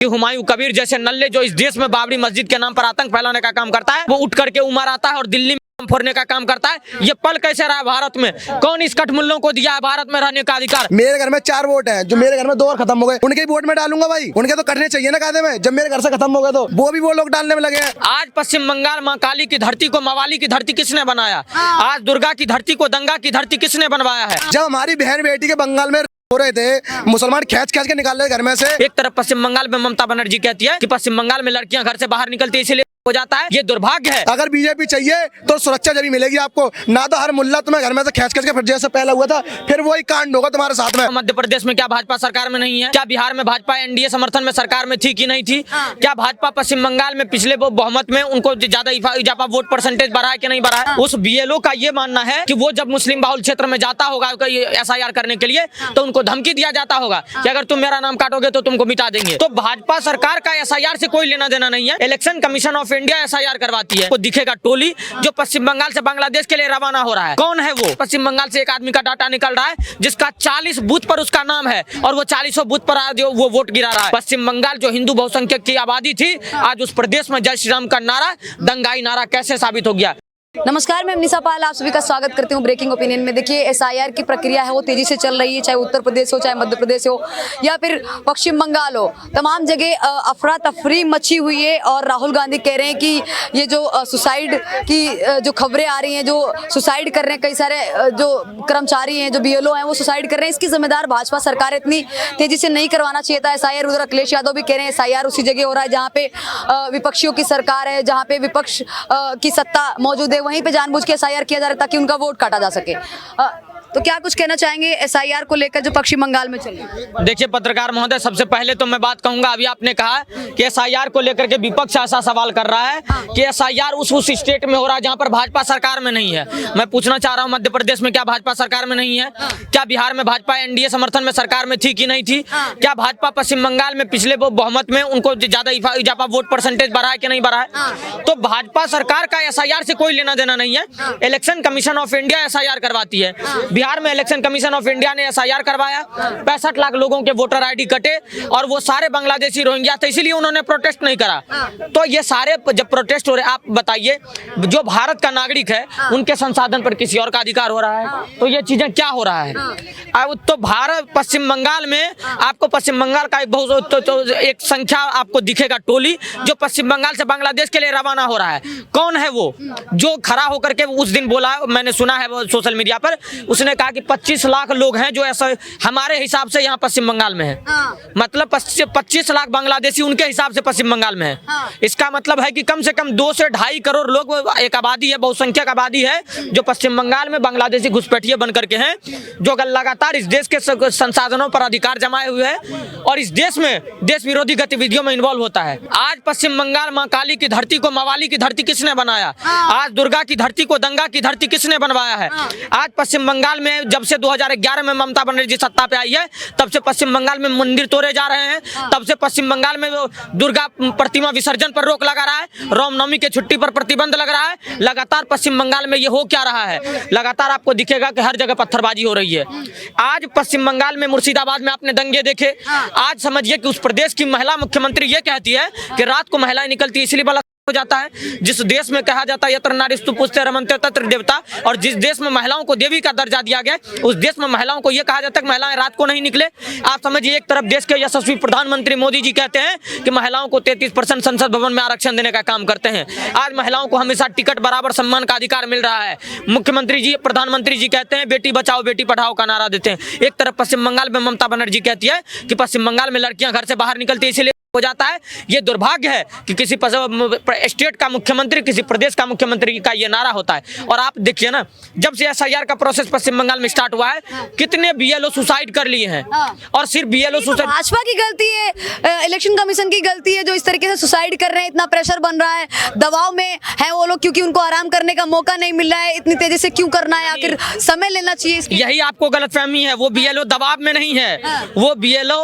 हुमायूं कबीर जैसे नल्ले जो इस देश में बाबरी मस्जिद के नाम पर आतंक फैलाने का काम करता है, वो उठ करके उमर आता है और दिल्ली में फोड़ने का काम करता है। ये पल कैसे रहा है भारत में? कौन इस कठमुल्लों को दिया है भारत में रहने का अधिकार? मेरे घर में 4 वोट हैं, जो मेरे घर में 2 और खत्म हो गए, उनके वोट में डालूंगा भाई। उनके तो कटने चाहिए ना कायदे में। जब मेरे घर से खत्म हो गए तो वो भी वो लोग डालने में लगे हैं। आज पश्चिम बंगाल माँ काली की धरती को मवाली की धरती किसने बनाया? आज दुर्गा की धरती को दंगा की धरती किसने बनवाया है? जब हमारी बहन बेटी के बंगाल में हो रहे थे, मुसलमान खींच के निकाल रहे घर में से। एक तरफ पश्चिम बंगाल में ममता बनर्जी कहती है कि पश्चिम बंगाल में लड़कियां घर से बाहर निकलती है इसलिए हो जाता है। ये दुर्भाग्य है। अगर बीजेपी चाहिए तो सुरक्षा जरूर मिलेगी आपको, ना तो हर मुल्ला तुम्हें घर में से खींच के फिर जैसे पहला हुआ था फिर वही कांड होगा तुम्हारे साथ में। मध्य प्रदेश में क्या भाजपा सरकार में नहीं है? क्या बिहार में भाजपा एनडीए समर्थन में सरकार में थी कि नहीं थी? क्या भाजपा पश्चिम बंगाल में पिछले बहुमत में उनको ज्यादा इजाफा वोट परसेंटेज बढ़ा है कि नहीं बढ़ा है? उस बीएलओ का ये मानना है कि वो जब मुस्लिम बाहुल क्षेत्र में जाता होगा एसआईआर करने के लिए तो उनको धमकी दिया जाता होगा कि अगर तुम मेरा नाम काटोगे तो तुमको मिटा देंगे। तो भाजपा सरकार का एसआईआर से कोई लेना देना नहीं है। Election commission of India SIR करवाती है। वो दिखेगा टोली जो पश्चिम बंगाल से बांग्लादेश के लिए रवाना हो रहा है। कौन है वो? पश्चिम बंगाल से एक आदमी का डाटा निकल रहा है जिसका 40 बूथ पर उसका नाम है और वो 40 बूथ पर आज वो वोट गिरा रहा है। पश्चिम बंगाल जो हिंदू बहुसंख्यक की आबादी थी, आज उस प्रदेश में जय श्री राम का नारा दंगाई नारा कैसे साबित हो गया? नमस्कार, मैं निशा पाल आप सभी का स्वागत करती हूँ ब्रेकिंग ओपिनियन में। देखिए, एसआईआर की प्रक्रिया है वो तेजी से चल रही है, चाहे उत्तर प्रदेश हो, चाहे मध्य प्रदेश हो या फिर पश्चिम बंगाल हो। तमाम जगह अफरा तफरी मची हुई है और राहुल गांधी कह रहे हैं कि ये जो सुसाइड की जो खबरें आ रही हैं, जो सुसाइड कर रहे हैं, कई सारे जो कर्मचारी हैं, जो बीएलओ हैं, वो सुसाइड कर रहे हैं, इसकी जिम्मेदार भाजपा सरकार। इतनी तेजी से नहीं करवाना चाहिए था एसआईआर। उधर अखिलेश यादव भी कह रहे हैं एसआईआर उसी जगह हो रहा है जहाँ पे विपक्षियों की सरकार है, जहाँ पे विपक्ष की सत्ता मौजूद है, वहीं पे जानबूझ के एसआईआर किया जा रहा है ताकि उनका वोट काटा जा सके। तो क्या कुछ कहना चाहेंगे एसआईआर को लेकर जो पश्चिम बंगाल में चल रही है? देखिए पत्रकार महोदय, सबसे पहले तो मैं बात कहूंगा, अभी आपने कहा कि एसआईआर को लेकर के विपक्ष ऐसा सवाल कर रहा है कि एसआईआर उस स्टेट में हो रहा है जहां पर भाजपा सरकार में नहीं है। मैं पूछना चाह रहा हूं, मध्य प्रदेश में क्या भाजपा सरकार में नहीं है? क्या बिहार में भाजपा एनडीए समर्थन में सरकार में थी कि नहीं थी? क्या भाजपा पश्चिम बंगाल में पिछले बहुमत में उनको ज्यादा इजाफा वोट परसेंटेज बढ़ा है कि नहीं बढ़ा है? तो भाजपा सरकार का एसआईआर से कोई लेना देना नहीं है। Election commission of India SIR करवाती है। बिहार में इलेक्शन कमीशन ऑफ इंडिया ने एसआईआर करवाया, 65 लाख लोगों के वोटर आईडी कटे और वो सारे बांग्लादेशी रोहिंग्या थे, इसीलिए उन्होंने प्रोटेस्ट नहीं करा। तो ये सारे जब प्रोटेस्ट हो रहे, आप बताइए, जो भारत का नागरिक है उनके संसाधन पर किसी और का अधिकार हो रहा है, तो ये चीजें क्या हो रहा है? अब तो भारत पश्चिम बंगाल में आपको पश्चिम बंगाल का एक बहुत एक संख्या आपको दिखेगा टोली जो पश्चिम बंगाल से बांग्लादेश के लिए रवाना हो रहा है। कौन है वो जो खड़ा होकर के उस दिन बोला, मैंने सुना है वो सोशल मीडिया पर, उसने कहा कि 25 लाख लोग हैं जो ऐसा हमारे हिसाब से यहाँ पश्चिम बंगाल में है। मतलब 25 लाख बांग्लादेशी उनके हिसाब से पश्चिम बंगाल में है। इसका मतलब है कि कम से कम 2 से 2.5 करोड़ लोग एक आबादी है, बहुसंख्यक आबादी है जो पश्चिम बंगाल में बांग्लादेशी घुसपैठिए बन करके हैं, जो लगातार इस देश के संसाधनों पर अधिकार जमाए हुए है और इस देश में देश विरोधी गतिविधियों में इन्वॉल्व होता है। आज पश्चिम बंगाल माँ काली की धरती को मवाली की धरती किसने बनाया? आज दुर्गा की धरती को दंगा की धरती किसने बनवाया है? आज पश्चिम बंगाल में जब से 2011 में ममता बनर्जी सत्ता पे आई है तब से पश्चिम बंगाल में मंदिर तोड़े जा रहे हैं, तब से पश्चिम बंगाल में दुर्गा प्रतिमा विसर्जन पर रोक लगा रहा है, रामनवमी के छुट्टी पर प्रतिबंध लग रहा है। लगातार पश्चिम बंगाल में ये हो क्या रहा है? लगातार आपको दिखेगा कि हर जगह पत्थरबाजी हो रही है। आज पश्चिम बंगाल में मुर्शिदाबाद में आपने दंगे देखे। आज समझिए कि उस प्रदेश की महिला मुख्यमंत्री ये कहती है कि रात को महिलाएं निकलती है इसलिए बला हो जाता है। जिस देश में कहा जाता है यत्र नारीस्तु पुष्टे रमन्ते तत्र देवता, और जिस देश में महिलाओं को देवी का दर्जा दिया गया उस देश में महिलाओं को यह कहा जाता है कि महिलाएं रात को नहीं निकले। आप समझिए, एक तरफ देश के यशस्वी प्रधानमंत्री मोदी जी कहते हैं कि महिलाओं को 33% संसद भवन में आरक्षण देने का काम करते हैं। आज महिलाओं को हमेशा टिकट बराबर सम्मान का अधिकार मिल रहा है। मुख्यमंत्री जी, प्रधानमंत्री जी कहते हैं बेटी बचाओ बेटी पढ़ाओ का नारा देते हैं। एक तरफ पश्चिम बंगाल में ममता बनर्जी कहती है कि पश्चिम बंगाल में लड़कियां घर से बाहर निकलती है इसलिए हो जाता है। ये दुर्भाग्य है कि किसी स्टेट का मुख्यमंत्री, किसी प्रदेश का मुख्यमंत्री का ये नारा होता है। और आप देखिए ना, जब से एसआईआर का प्रोसेस पश्चिम बंगाल में स्टार्ट हुआ है, कितने बीएलओ सुसाइड कर लिए हैं। और सिर्फ बीएलओ सुसाइड भाजपा की गलती है, इलेक्शन कमीशन की गलती है जो इस तरीके से सुसाइड कर रहे हैं। इतना प्रेशर बन रहा है, दबाव में है वो लोग क्योंकि उनको आराम करने का मौका नहीं मिल रहा है। इतनी तेजी से क्यों करना है? आखिर समय लेना चाहिए। यही आपको गलतफहमी है। वो बीएलओ दबाव में नहीं है, वो बीएलओ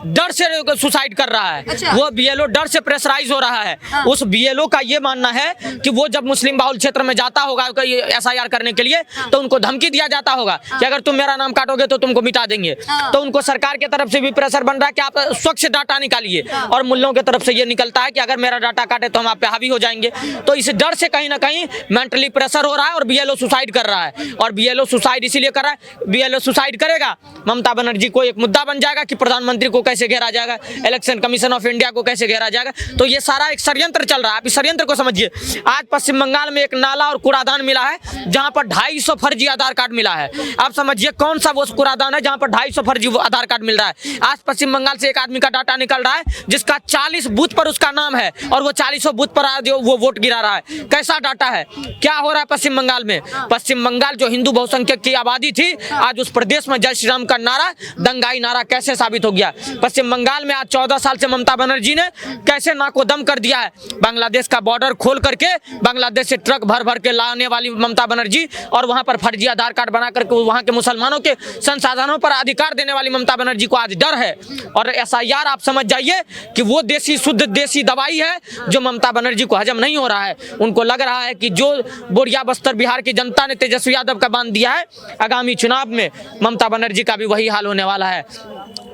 डर से सुसाइड कर रहा है। अच्छा। वो बीएलओ डर से प्रेशराइज हो रहा है। उस बीएलओ का ये मानना है कि वो जब मुस्लिम बाहुल क्षेत्र में जाता होगा एसआईआर करने के लिए तो उनको धमकी दिया जाता होगा कि अगर तुम मेरा नाम काटोगे तो तुमको मिटा देंगे। तो उनको सरकार की तरफ से भी प्रेशर बन रहा है कि आप स्वच्छ डाटा निकालिए, और मुल्लों की तरफ से ये निकलता है कि अगर मेरा डाटा काटे तो हम आप पे हावी हो जाएंगे। तो इस डर से कहीं ना कहीं मेंटली प्रेशर हो रहा है और बीएलओ सुसाइड कर रहा है। और बीएलओ सुसाइड इसीलिए कर रहा है, बीएलओ सुसाइड करेगा, ममता बनर्जी को एक मुद्दा बन जाएगा कि प्रधानमंत्री को कैसे घेरा जाएगा, इलेक्शन कमीशन ऑफ इंडिया को कैसे घेरा जाएगा। तो ये सारा एक षड्यंत्र चल रहा है। आप इस षड्यंत्र को समझिए। आज पश्चिम बंगाल में एक नाला और कूड़ादान मिला है जहां पर 250 फर्जी आधार कार्ड मिला है। आप समझिए कौन सा वो कूड़ादान है जहां पर 250 फर्जी आधार कार्ड मिल रहा है। आज पश्चिम बंगाल से एक आदमी का डाटा निकल रहा है जिसका 40 बूथ पर उसका नाम है और वो 40 बूथ पर जो वो वोट गिरा रहा है। कैसा डाटा है? क्या हो रहा है पश्चिम बंगाल में? पश्चिम बंगाल जो हिंदू बहुसंख्यक की आबादी थी, आज उस प्रदेश में जय श्री राम का नारा, दंगाई नारा कैसे साबित हो गया? पश्चिम बंगाल में आज 14 साल से ममता बनर्जी ने कैसे नाको दम कर दिया है। बांग्लादेश का बॉर्डर खोल करके बांग्लादेश से ट्रक भर भर के लाने वाली ममता बनर्जी और वहां पर फर्जी आधार कार्ड बना करके वहां के मुसलमानों के संसाधनों पर अधिकार देने वाली ममता बनर्जी को आज डर है। और एसआईआर आप समझ जाइए कि वो देसी शुद्ध देसी दवाई है जो ममता बनर्जी को हजम नहीं हो रहा है। उनको लग रहा है कि जो बोरिया बस्तर बिहार की जनता ने तेजस्वी यादव का बांध दिया है, आगामी चुनाव में ममता बनर्जी का भी वही हाल होने वाला है।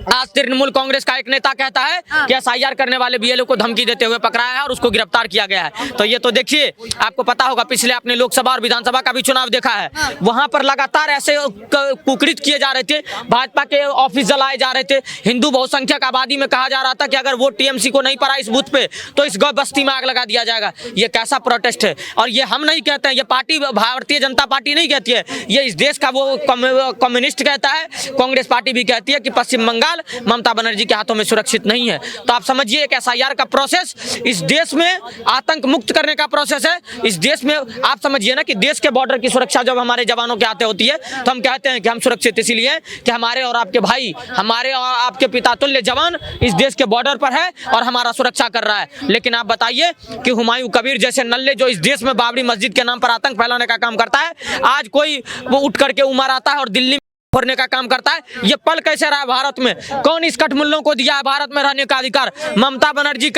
आज तृणमूल कांग्रेस का एक नेता कहता है कि एसआईआर करने वाले बीएलओ को धमकी देते हुए पकड़ाया है और उसको गिरफ्तार किया गया है। तो ये तो देखिए, आपको पता होगा पिछले आपने लोकसभा और विधानसभा का भी चुनाव देखा है, वहां पर लगातार ऐसे कुकृत किए जा रहे थे, भाजपा के ऑफिस जलाए जा रहे थे, हिंदू बहुसंख्यक आबादी में कहा जा रहा था कि अगर वोट टीएमसी को नहीं पड़ा इस बूथ पे तो इस गौ बस्ती में आग लगा दिया जाएगा। ये कैसा प्रोटेस्ट है? और ये हम नहीं कहते हैं, ये पार्टी भारतीय जनता पार्टी नहीं कहती है, ये इस देश का वो कम्युनिस्ट कहता है, कांग्रेस पार्टी भी कहती है कि पश्चिम बंगाल ममता बनर्जी के हाथों में सुरक्षित नहीं है। तो आप समझिए एक एसआईआर का प्रोसेस इस देश में आतंक मुक्त करने का प्रोसेस है। इस देश में आप समझिए ना कि देश के बॉर्डर की सुरक्षा जब हमारे जवानों के हाथे होती है तो हम कहते हैं कि हम सुरक्षित इसीलिए हैं कि हमारे और आपके भाई, हमारे और आपके पिता तुल्य जवान इस देश के बॉर्डर पर है और हमारा सुरक्षा कर रहा है। लेकिन आप बताइए कि हुमायूं कबीर जैसे नल्ले जो इस देश में बाबरी मस्जिद के नाम पर आतंक फैलाने का काम करता है, आज कोई वो उठ करके उमर आता है और दिल्ली फोड़ने का काम करता है। ये पल कैसे रहा है भारत में? कौन इस कट मुल्लों को दिया है भारत में रहने का अधिकार? ममता बनर्जी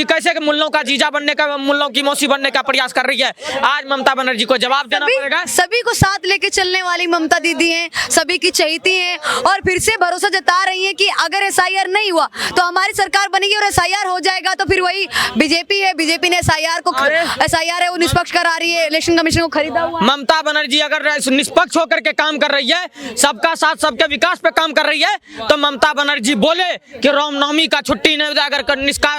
कैसे के मुल्लों का जीजा बनने का, मुल्लों की मौसी बनने का प्रयास कर रही है? आज ममता बनर्जी को जवाब देना पड़ेगा। सभी को साथ लेके चलने वाली ममता दीदी हैं, सभी की चहेती हैं और फिर से भरोसा जता रही हैं कि अगर एसआईआर नहीं हुआ तो हमारी सरकार बनेगी और एसआईआर हो जाएगा तो फिर वही बीजेपी है, बीजेपी ने एसआईआर है वो निष्पक्ष करा रही है, इलेक्शन कमीशन को खरीदा हुआ। ममता बनर्जी अगर निष्पक्ष होकर के काम कर रही है, सबका साथ सबके विकास पे काम कर रही है, तो ममता बनर्जी बोले कि रामनवमी का छुट्टी अगर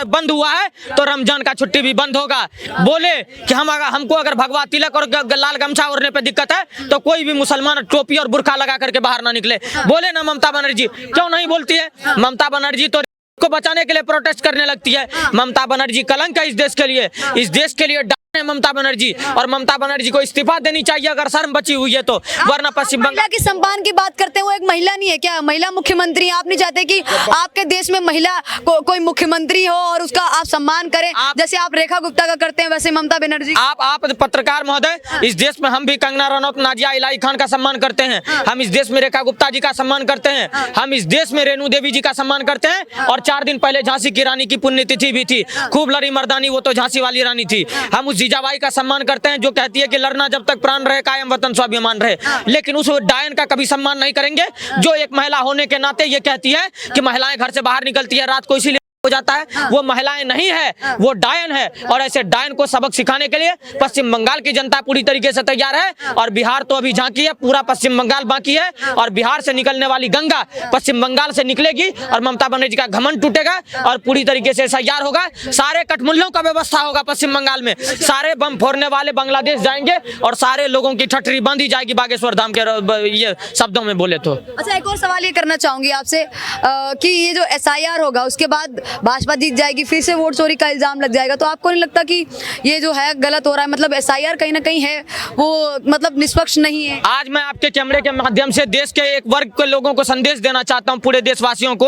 बंद हुआ है तो रमजान का छुट्टी भी बंद होगा। बोले कि हमको अगर भगवा तिलक और लाल गमछा ओढ़ने पे दिक्कत है तो कोई भी मुसलमान टोपी और बुर्का लगा करके बाहर ना निकले। बोले ना ममता बनर्जी, क्यों नहीं बोलती है? ममता बनर्जी तो को बचाने के लिए प्रोटेस्ट करने लगती है। ममता बनर्जी कलंक है इस देश के लिए ममता बनर्जी, और ममता बनर्जी को इस्तीफा देनी चाहिए अगर शर्म बची हुई है तो, वरना पश्चिम बंगाल की सम्मान की बात करते हैं, वो एक महिला नहीं है क्या? महिला मुख्यमंत्री, आप नहीं चाहते कि आपके देश में महिला कोई मुख्यमंत्री हो और उसका आप सम्मान करें? जैसे आप रेखा गुप्ता का करते हैं वैसे ममता बनर्जी। आप पत्रकार महोदय, इस देश में हम भी कंगना रनौत, नाजिया इलाही खान का सम्मान करते हैं, हम इस देश में रेखा गुप्ता जी का सम्मान करते हैं, हम इस देश में रेणु देवी जी का सम्मान करते हैं। और 4 दिन पहले झांसी की रानी की पुण्यतिथि भी थी, खूब लड़ी मर्दानी, वो तो झांसी वाली रानी थी। हम उस जीजाबाई का सम्मान करते हैं जो कहती है कि लड़ना जब तक प्राण रहे, कायम वतन स्वाभिमान रहे। लेकिन उस डायन का कभी सम्मान नहीं करेंगे जो एक महिला होने के नाते ये कहती है कि महिलाएं घर से बाहर निकलती है रात को इसीलिए हो जाता है। वो महिलाएं नहीं है, वो डायन है। और ऐसे डायन को सबक सिखाने के लिए पश्चिम बंगाल की जनता पूरी तरीके से तैयार है। और बिहार तो अभी झांकी है, पूरा पश्चिम बंगाल बाकी है। और बिहार से निकलने वाली गंगा पश्चिम बंगाल से निकलेगी और ममता बनर्जी का घमंड टूटेगा और पूरी तरीके से एसआईआर होगा। सारे कठमुल्लों का व्यवस्था होगा पश्चिम बंगाल में, सारे बम फोड़ने वाले बांग्लादेश जाएंगे और सारे लोगों की ठटरी बंदी जाएगी बागेश्वर धाम के ये शब्दों में बोले तो। अच्छा, एक और सवाल ये करना चाहूंगी आपसे कि ये जो एसआईआर होगा उसके बाद भाजपा जीत जाएगी, फिर से वोट चोरी का इल्जाम लग जाएगा, तो आपको नहीं लगता कि ये जो है गलत हो रहा है? मतलब एसआईआर कहीं ना कहीं है वो मतलब निष्पक्ष नहीं है। आज मैं आपके कैमरे के माध्यम से देश के एक वर्ग के लोगों को संदेश देना चाहता हूं, पूरे देशवासियों को।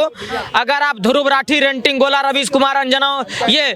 अगर आप ध्रुव राठी, रेंटिंग गोला, रवीश कुमार अंजना, ये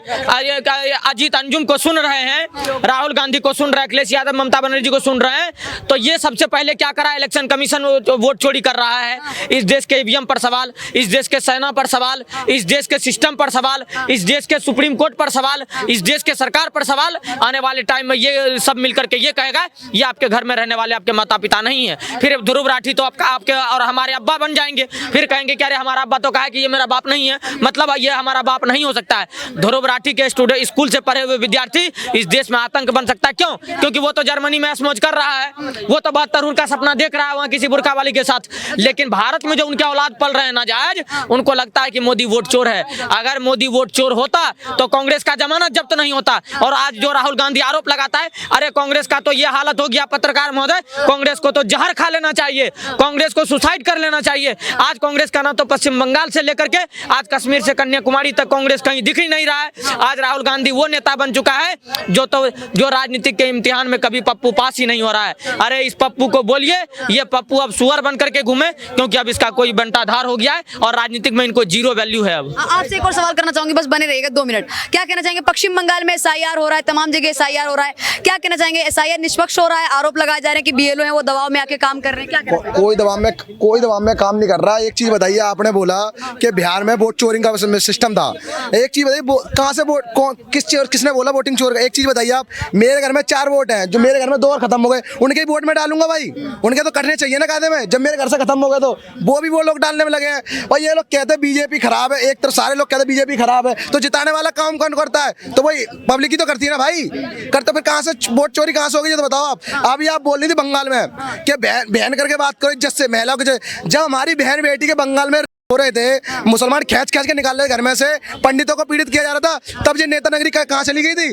अजीत अंजुम को सुन रहे हैं, राहुल गांधी को सुन रहे हैं, अखिलेश यादव, ममता बनर्जी को सुन रहे हैं, तो ये सबसे पहले क्या करा? इलेक्शन कमीशन वोट चोरी कर रहा है। इस देश के ईवीएम पर सवाल, इस देश के सेना पर सवाल, इस देश के सिस्टम पर सवाल, इस देश के सुप्रीम कोर्ट पर सवाल, इस देश के सरकार पर सवाल। आने वाले टाइम में ये सब मिलकर के ये कहेगा ये आपके घर में रहने वाले आपके माता पिता नहीं है। फिर ध्रुव राठी तो आपके और हमारे अब्बा बन जाएंगे, फिर कहेंगे कि अरे हमारा अब्बा तो कहा कि ये मेरा बाप नहीं है, मतलब ये हमारा बाप नहीं हो सकता है। ध्रुव राठी के स्टूडेंट, स्कूल से पढ़े हुए विद्यार्थी इस देश में आतंक बन सकता है। क्यों? क्योंकि वो तो जर्मनी में ऐश-मौज कर रहा है, वो तो 72 का सपना देख रहा है वहाँ किसी बुर्का वाली के साथ। लेकिन भारत में जो उनके औलाद पल रहे हैं नाजायज, उनको लगता है कि मोदी वोट चोर है। अगर मोदी वोट चोर होता तो कांग्रेस का जमानत जब्त नहीं होता। और आज जो राहुल गांधी आरोप लगाता है, अरे कांग्रेस का तो ये हालत हो गया पत्रकार महोदय, कांग्रेस को तो जहर खा लेना चाहिए, कांग्रेस को सुसाइड कर लेना चाहिए। आज कांग्रेस का ना तो पश्चिम बंगाल से लेकर के आज कश्मीर से कन्याकुमारी तक कांग्रेस कहीं दिख ही नहीं रहा है। आज राहुल गांधी वो नेता बन चुका है जो राजनीतिक के इम्तिहान में कभी पप्पू पास ही नहीं हो रहा है। अरे इस पप्पू को बोलिए ये पप्पू अब सुअर बन करके घूमे, क्योंकि अब इसका कोई बंटाधार हो गया है और राजनीतिक में इनको जीरो वैल्यू है। अब आपसे एक और सवाल करना चाहूंगी, बस बने रहिएगा 2 मिनट। क्या कहना चाहेंगे? पश्चिम बंगाल में एसआईआर हो रहा है, तमाम जगह एसआईआर हो रहा है, क्या कहना चाहेंगे? एसआईआर निष्पक्ष हो रहा है? आरोप लगाए जा रहे हैं कि बीएलओ हैं वो दबाव में आके काम कर रहे हैं, क्या कहना चाहेंगे? कोई दबाव में काम नहीं कर रहा। एक चीज बताइए, आपने बोला कि बिहार में वोट चोरी का सिस्टम था। एक चीज बताइए, कहाँ से वोट किसने बोला वोटिंग चोर? एक चीज बताइए आप, मेरे घर में 4 वोट हैं, जो मेरे घर में 2 और खत्म हो गए, उनके वोट में डालूंगा भाई, उनके तो कटने चाहिए ना कायदे में। जब मेरे घर से खत्म हो गए तो वो भी वो लोग डालने में लगे हैं। और ये लोग कहते हैं बीजेपी खराब है, एक तरफ सारे लोग कहते हैं बीजेपी खराब है, तो जिताने वाला काम कौन करता है? तो वही पब्लिक ही तो करती है ना भाई। करते फिर कहाँ से वोट चोरी कहाँ से होगी ये तो बताओ आप। अभी आप बोल रही थी बंगाल में कि बहन करके बात करो, इज्जत से महिलाओं की। जब हमारी बहन बेटी के बंगाल में हो रहे थे, मुसलमान खींच के निकाल रहे घर में से, पंडितों को पीड़ित किया जा रहा था, तब ये नेता नगरी कहाँ चली गई थी?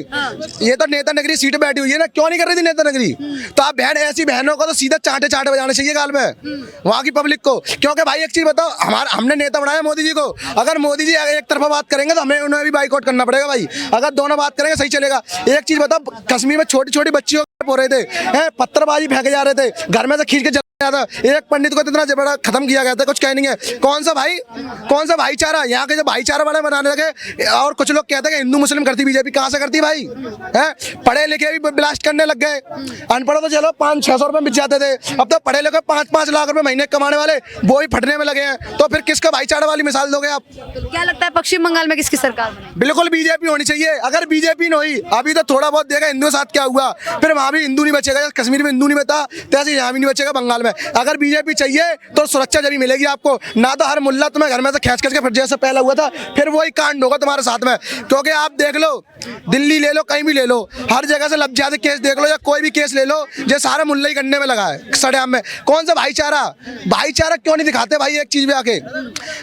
ये तो नेता नगरी सीट बैठी हुई है ना, क्यों नहीं कर रही थी नेता नगरी? तो आप ऐसी बहनों को तो सीधा चांटे बजाने चाहिए गाल में वहाँ की पब्लिक को। क्योंकि भाई एक चीज बताओ, हमने नेता बनाया मोदी जी को, अगर मोदी जी एक तरफा बात करेंगे तो हमें उन्हें भी बाइकआउट करना पड़ेगा भाई। अगर दोनों बात करेंगे सही चलेगा। एक चीज बताओ, कश्मीर में छोटी छोटी बच्चियों हो रहे थे, पत्थरबाजी फेंके जा रहे थे, घर में से खींच के था। एक पंडित को इतना बड़ा खत्म किया गया था, कुछ कह नहीं है। कौन सा भाईचारा? यहाँ के जो भाईचारा वाले बनाने लगे। और कुछ लोग कहते हैं कि हिंदू मुस्लिम करती बीजेपी, कहाँ से करती भाई? पढ़े लिखे भी ब्लास्ट करने लग गए, अनपढ़ तो चलो 500-600 रुपए मिल जाते थे, अब तो पढ़े लिखे 5-5 लाख रुपए महीने कमाने वाले वो भी फटने में लगे हैं। तो फिर किसका भाईचारा वाली मिसाल दोगे आप? क्या लगता है पश्चिम बंगाल में किसकी सरकार बनेगी? बिल्कुल बीजेपी होनी चाहिए। अगर बीजेपी नहीं हुई, अभी तो थोड़ा बहुत देखा हिंदुओं के साथ क्या हुआ, फिर वहां भी हिंदू नहीं बचेगा। कश्मीर में हिंदू नहीं बचा, तैसे यहाँ भी नहीं बचेगा बंगाल में। अगर बीजेपी चाहिए तो सुरक्षा जब मिलेगी आपको, ना तो हर मुल्ला तुम्हें घर में से खींच के फिर जैसे पहला हुआ था फिर वही कांड होगा तुम्हारे साथ में। क्योंकि आप देख लो, दिल्ली ले लो, कहीं भी ले लो, हर जगह से लफ्जाते केस देख लो या कोई भी केस ले लो, ये सारा मुल्ला ही करने में लगा है सरेआम में। कौन सा भाईचारा क्यों नहीं दिखाते भाई? एक चीज भी आके,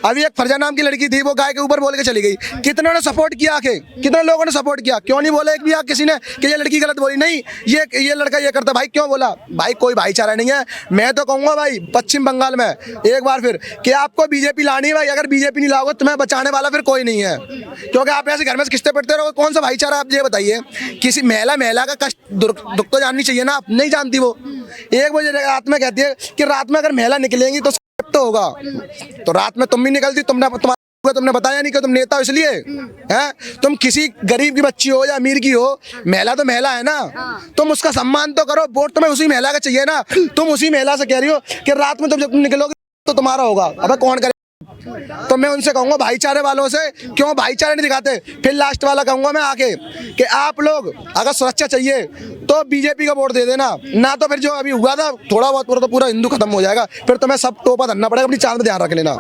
अभी एक फरजा नाम की लड़की थी, वो गाय के ऊपर बोल के चली गई, कितनों ने सपोर्ट किया आके, कितने लोगों ने सपोर्ट किया? क्यों नहीं बोला एक भी किसी ने कि ये लड़की गलत बोली? नहीं, ये लड़का ये करता, भाई क्यों बोला? भाई कोई भाईचारा नहीं है। मैं तो कहूंगा भाई पश्चिम बंगाल में एक बार फिर कि आपको बीजेपी लानी है भाई। अगर बीजेपी नहीं लाओगे तुम्हें बचाने वाला फिर कोई नहीं है, क्योंकि आप ऐसे घर में से किस्तें पड़ते रहोगे। कौन सा भाईचारा? आप ये बताइए, किसी महिला का कष्ट दुख तो जाननी चाहिए ना, आप नहीं जानती। वो 1 बजे रात में कहती है कि रात में अगर महिला निकलेंगी तो होगा, तो रात में तुम भी निकलती, तुमने बताया नहीं कि तुम नेता हो इसलिए हैं? तुम किसी गरीब की बच्ची हो या अमीर की हो, महिला तो महिला है ना, तुम उसका सम्मान तो करो। वोट तुम्हें उसी महिला का चाहिए ना। तुम उसी महिला से कह रही हो कि रात में जब तुम निकलोगे तो तुम्हारा होगा, अबे कौन करे? तो मैं उनसे कहूंगा भाईचारे वालों से, क्यों भाईचारे नहीं दिखाते? फिर लास्ट वाला कहूंगा मैं आके कि आप लोग अगर सुरक्षा चाहिए तो बीजेपी का वोट दे देना, ना तो फिर जो अभी हुआ था थोड़ा बहुत तो पूरा हिंदू खत्म हो जाएगा। फिर तुम्हें सब टोपा धरना पड़ेगा। अपनी चांद में ध्यान रख लेना।